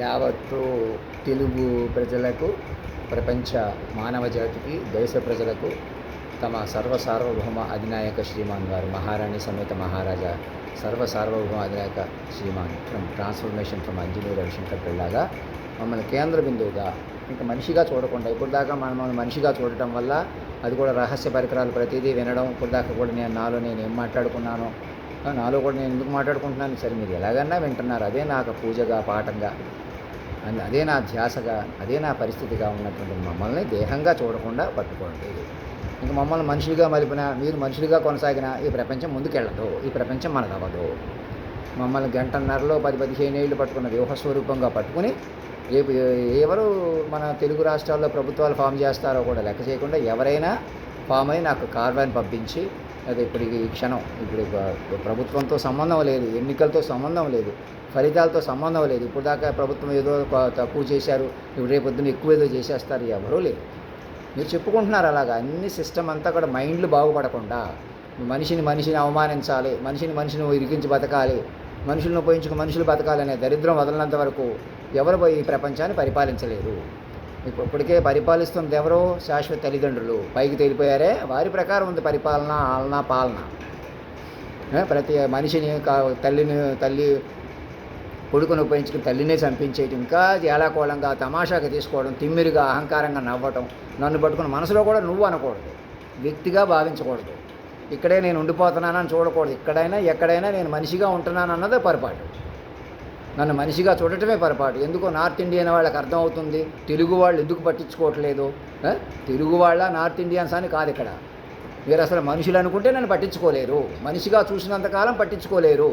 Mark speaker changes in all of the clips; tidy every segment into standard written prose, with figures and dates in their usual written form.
Speaker 1: యావత్తు తెలుగు ప్రజలకు, ప్రపంచ మానవ జాతికి, దేశ ప్రజలకు తమ సర్వసార్వభౌమ అధినాయక శ్రీమాన్ గారు, మహారాణి సమేత మహారాజా సర్వసార్వభౌమ అధినాయక Shriman from transformation from Anjani Ravishankar పిల్లగా మమ్మల్ని కేంద్ర బిందువుగా ఇంకా మనిషిగా చూడకుండా, ఇప్పుడు దాకా మనం మనిషిగా చూడటం వల్ల అది కూడా రహస్య పరికరాలు ప్రతిదీ వినడం, ఇప్పుడు దాకా కూడా నేను ఏం మాట్లాడుకున్నానో, నాలో కూడా నేను ఎందుకు మాట్లాడుకుంటున్నాను, సరే మీరు ఎలాగన్నా వింటున్నారు, అదే నాకు పూజగా, పాఠంగా, అదే నా ధ్యాసగా, అదే నా పరిస్థితిగా ఉన్నటువంటి మమ్మల్ని దేహంగా చూడకుండా పట్టుకోండి. ఇంక మమ్మల్ని మనుషులుగా మలిపినా, మీరు మనుషులుగా కొనసాగినా ఈ ప్రపంచం ముందుకెళ్ళదు, ఈ ప్రపంచం మనదవ్వదు. మమ్మల్ని గంటన్నరలో 10-15 ఏళ్ళు పట్టుకున్న వ్యూహస్వరూపంగా పట్టుకుని రేపు ఎవరు మన తెలుగు రాష్ట్రాల్లో ప్రభుత్వాలు ఫామ్ చేస్తారో కూడా లెక్క చేయకుండా ఎవరైనా ఫామ్ అయి నాకు కార్వాన్ పంపించి, అదే ఇప్పుడు ఈ క్షణం ఇప్పుడు ప్రభుత్వంతో సంబంధం లేదు, ఎన్నికలతో సంబంధం లేదు, ఫలితాలతో సంబంధం లేదు. ఇప్పుడు దాకా ప్రభుత్వం ఏదో తక్కువ చేశారు, ఇప్పుడు రేపొద్దున ఎక్కువ ఏదో చేసేస్తారు, ఎవరూ లేదు. మీరు చెప్పుకుంటున్నారు అలాగా. అన్ని సిస్టమ్ అంతా కూడా మైండ్లు బాగుపడకుండా మనిషిని అవమానించాలి, మనిషిని ఇరికించి బతకాలి, మనుషులను ఉపయోగించుకు మనుషులు బతకాలనే దరిద్రం వదలనంత వరకు ఎవరు పోయి ఈ ప్రపంచాన్ని పరిపాలించలేరు. ఇప్పటికే పరిపాలిస్తున్నది ఎవరో శాశ్వత తల్లిదండ్రులు పైకి తేలిపోయారే, వారి ప్రకారం ఉంది పరిపాలన, ఆలన, పాలన. ప్రతి మనిషిని తల్లి కొడుకును ఉపయోగించుకుని తల్లినే చంపించేయటం, ఇంకా ఏలాకోళంగా తమాషాగా తీసుకోవడం, తిమ్మిరిగా అహంకారంగా నవ్వటం, నన్ను పట్టుకుని మనసులో కూడా నువ్వు అనకూడదు, వ్యక్తిగా భావించకూడదు, ఇక్కడే నేను ఉండిపోతున్నానని చూడకూడదు, ఇక్కడైనా ఎక్కడైనా నేను మనిషిగా ఉంటున్నాను అన్నదే పొరపాటు. నన్ను మనిషిగా చూడటమే పొరపాటు. ఎందుకో నార్త్ ఇండియన్ వాళ్ళకి అర్థమవుతుంది, తెలుగు వాళ్ళు ఎందుకు పట్టించుకోవట్లేదు. తెలుగు వాళ్ళ నార్త్ ఇండియన్స్ అని కాదు ఇక్కడ. మీరు అసలు మనుషులు అనుకుంటే నన్ను పట్టించుకోలేరు, మనిషిగా చూసినంతకాలం పట్టించుకోలేరు.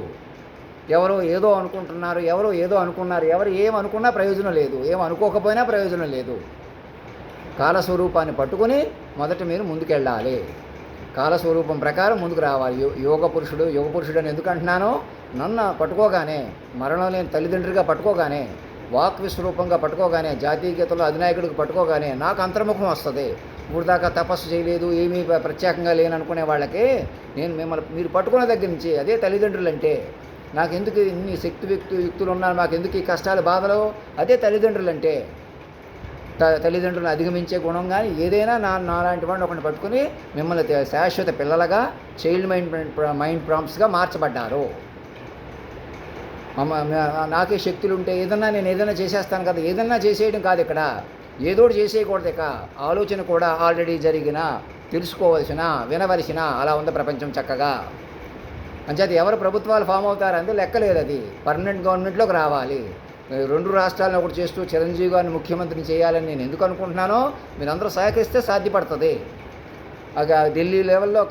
Speaker 1: ఎవరో ఏదో అనుకుంటున్నారు, ఎవరో ఏదో అనుకున్నారు, ఎవరు ఏమనుకున్నా ప్రయోజనం లేదు, ఏమనుకోకపోయినా ప్రయోజనం లేదు. కాలస్వరూపాన్ని పట్టుకుని మొదట మీరు ముందుకెళ్ళాలి, కాలస్వరూపం ప్రకారం ముందుకు రావాలి. యోగ పురుషుడు అని ఎందుకు అంటున్నానో, నన్ను పట్టుకోగానే, మరణం లేని తల్లిదండ్రిగా పట్టుకోగానే, వాక్ విశ్వరూపంగా పట్టుకోగానే, జాతీయ గీతలో అధినాయకుడికి పట్టుకోగానే నాకు అంతర్ముఖం వస్తుంది. ఇప్పుడు దాకా తపస్సు చేయలేదు, ఏమీ ప్రత్యేకంగా లేననుకునే వాళ్ళకి మీరు పట్టుకున్న దగ్గర నుంచి అదే తల్లిదండ్రులు అంటే, నాకు ఎందుకు ఇన్ని యుక్తులు ఉన్నారు, నాకు ఎందుకు ఈ కష్టాలు బాధలు, అదే తల్లిదండ్రులు అంటే. తల్లిదండ్రులను అధిగమించే గుణం కానీ ఏదైనా నాలాంటి వాడిని ఒకరిని పట్టుకుని మిమ్మల్ని శాశ్వత పిల్లలుగా, చైల్డ్ మైండ్ ప్రాంప్ట్స్గా మార్చబడ్డారు. నాకే శక్తులు ఉంటే నేను ఏదైనా చేసేస్తాను కదా, ఏదైనా చేసేయడం కాదు ఇక్కడ, ఏదోటి చేసేయకూడదు. ఇక ఆలోచన కూడా ఆల్రెడీ జరిగిన, తెలుసుకోవలసిన, వినవలసిన, అలా ఉంది ప్రపంచం చక్కగా. అంచేత ఎవరు ప్రభుత్వాలు ఫామ్ అవుతారు అంటే లెక్కలేదు. అది పర్మనెంట్ గవర్నమెంట్లోకి రావాలి. 2 రాష్ట్రాలను ఒకటి చేస్తూ చిరంజీవి గారిని ముఖ్యమంత్రిని చేయాలని నేను ఎందుకు అనుకుంటున్నానో మీరందరూ సహకరిస్తే సాధ్యపడుతుంది. ఢిల్లీ లెవెల్లో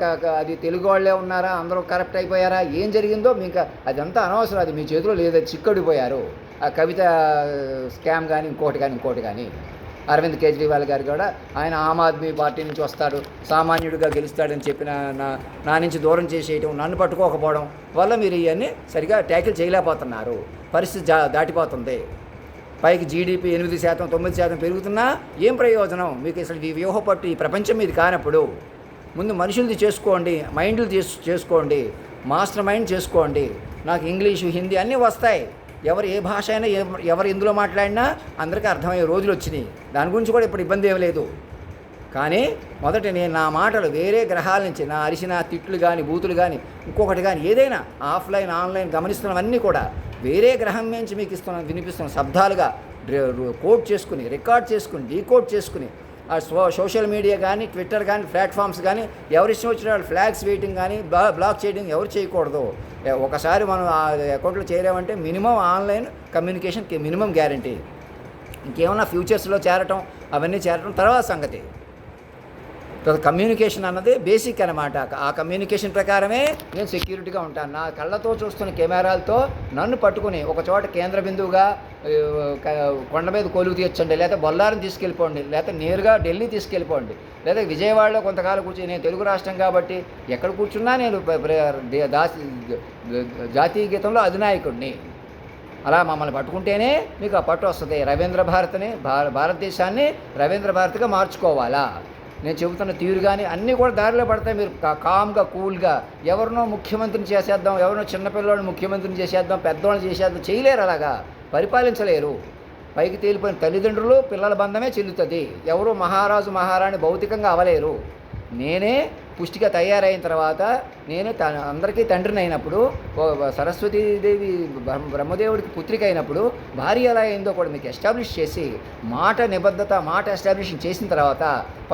Speaker 1: అది తెలుగు వాళ్ళే ఉన్నారా, అందరూ కరప్ట్ అయిపోయారా, ఏం జరిగిందో మీకు అదంతా అనవసరం, అది మీ చేతిలో లేదు, అది చిక్కడిపోయారు. ఆ కవిత స్కామ్ కానీ ఇంకోటి కానీ అరవింద్ కేజ్రీవాల్ గారు కూడా ఆయన ఆమ్ ఆద్మీ పార్టీ నుంచి వస్తాడు, సామాన్యుడిగా గెలుస్తాడని చెప్పిన నా నుంచి దూరం చేసేయటం, నన్ను పట్టుకోకపోవడం వల్ల మీరు ఇవన్నీ సరిగా ట్యాకిల్ చేయలేకపోతున్నారు. పరిస్థితి దాటిపోతుంది. పైకి జీడిపి 8%, 9% పెరుగుతున్నా ఏం ప్రయోజనం మీకు? అసలు ఈ వ్యూహపట్టు ఈ ప్రపంచం మీద కానప్పుడు ముందు మనుషులది చేసుకోండి, మైండ్లు చేసుకోండి, మాస్టర్ మైండ్ చేసుకోండి. నాకు ఇంగ్లీషు, హిందీ అన్నీ వస్తాయి. ఎవరు ఏ భాష అయినా ఎవరు ఎందులో మాట్లాడినా అందరికీ అర్థమయ్యే రోజులు వచ్చినాయి. దాని గురించి కూడా ఇప్పుడు ఇబ్బంది ఏమి లేదు. కానీ మొదట నేను నా మాటలు వేరే గ్రహాల నుంచి, నా అరిసిన తిట్లు కానీ, బూతులు కానీ, ఇంకొకటి కానీ, ఏదైనా ఆఫ్లైన్ ఆన్లైన్ గమనిస్తున్నవన్నీ కూడా వేరే గ్రహం నుంచి మీకు వినిపిస్తున్న శబ్దాలుగా కోడ్ చేసుకుని, రికార్డ్ చేసుకుని, డీకోడ్ చేసుకుని, ఆ సోషల్ మీడియా కానీ, ట్విట్టర్ కానీ, ప్లాట్ఫామ్స్ కానీ ఎవరిష్టం వచ్చిన వాళ్ళు ఫ్లాగ్స్ వేయటం కానీ, బ్లాక్ చేయడం ఎవరు చేయకూడదు. ఒకసారి మనం ఆ అకౌంట్లో చేరామంటే మినిమం ఆన్లైన్ కమ్యూనికేషన్కి మినిమం గ్యారంటీ. ఇంకేమన్నా ఫ్యూచర్స్లో చేరటం, అవన్నీ చేరటం తర్వాత సంగతి. కమ్యూనికేషన్ అన్నది బేసిక్ అనమాట. ఆ కమ్యూనికేషన్ ప్రకారమే నేను సెక్యూరిటీగా ఉంటాను. నా కళ్ళతో చూస్తున్న కెమెరాలతో నన్ను పట్టుకుని ఒక చోట కేంద్ర బిందువుగా కొండ మీద కొలువు తీర్చండి, లేకపోతే బొల్లారం తీసుకెళ్ళిపోండి, లేకపోతే నేరుగా ఢిల్లీ తీసుకెళ్ళిపోండి, లేదా విజయవాడలో కొంతకాలం కూర్చొని, నేను తెలుగు రాష్ట్రం కాబట్టి ఎక్కడ కూర్చున్నా నేను జాతీయ గీతంలో అధినాయకుడిని. అలా మమ్మల్ని పట్టుకుంటేనే మీకు ఆ పట్టు వస్తుంది. రవీంద్ర భారతదేశాన్ని రవీంద్ర భారతిగా మార్చుకోవాలా? నేను చెబుతున్న తీరు కానీ అన్నీ కూడా దారిలో పడతాయి. మీరు కామ్గా, కూల్గా ఎవరినో ముఖ్యమంత్రిని చేసేద్దాం, ఎవరినో చిన్నపిల్లవాడిని ముఖ్యమంత్రిని చేసేద్దాం, పెద్దవాళ్ళని చేసేద్దాం చేయలేరు. అలాగా పరిపాలించలేరు. పైకి తేలిపోయిన తల్లిదండ్రులు పిల్లల బంధమే చెల్లుతుంది. ఎవరు మహారాజు మహారాణి భౌతికంగా అవలేరు. నేనే పుష్టిగా తయారైన తర్వాత నేనే అందరికీ తండ్రిని అయినప్పుడు, సరస్వతీదేవి బ్రహ్మదేవుడికి పుత్రిక అయినప్పుడు భార్య ఎలా అయిందో కూడా మీకు ఎస్టాబ్లిష్ చేసి మాట నిబద్ధత మాట ఎస్టాబ్లిష్ చేసిన తర్వాత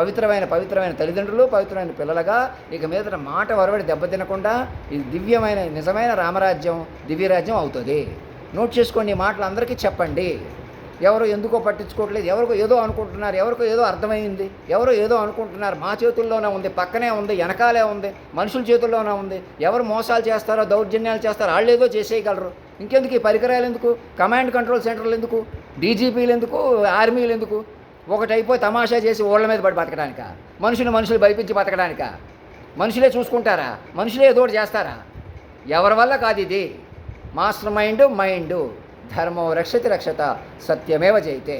Speaker 1: పవిత్రమైన తల్లిదండ్రులు పవిత్రమైన పిల్లలుగా ఇక మీద మాట వరవడి దెబ్బతినకుండా ఇది దివ్యమైన నిజమైన రామరాజ్యం దివ్యరాజ్యం అవుతుంది. నోట్ చేసుకోండి, ఈ మాటలు అందరికీ చెప్పండి. ఎవరో ఎందుకో పట్టించుకోవట్లేదు, ఎవరికో ఏదో అనుకుంటున్నారు, ఎవరికో ఏదో అర్థమైంది, ఎవరో ఏదో అనుకుంటున్నారు. మా చేతుల్లోనే ఉంది, పక్కనే ఉంది, వెనకాలే ఉంది, మనుషుల చేతుల్లోనే ఉంది. ఎవరు మోసాలు చేస్తారో దౌర్జన్యాలు చేస్తారో వాళ్ళు ఏదో చేసేయగలరు. ఇంకెందుకు ఈ పరికరాలు ఎందుకు, కమాండ్ కంట్రోల్ సెంటర్లు ఎందుకు, డీజీపీలు ఎందుకు, ఆర్మీలు ఎందుకు? ఒకటైపోయి తమాషా చేసి ఓళ్ళ మీద పడి బతకడానిక, మనుషులు భయపించి బతకడానిక? మనుషులే చూసుకుంటారా? మనుషులే ఏదో ఒకటి చేస్తారా? ఎవరి వల్ల కాదు ఇది. మాస్టర్ మైండ్ ధర్మో రక్షతి రక్షత సత్యమేవ జయతే.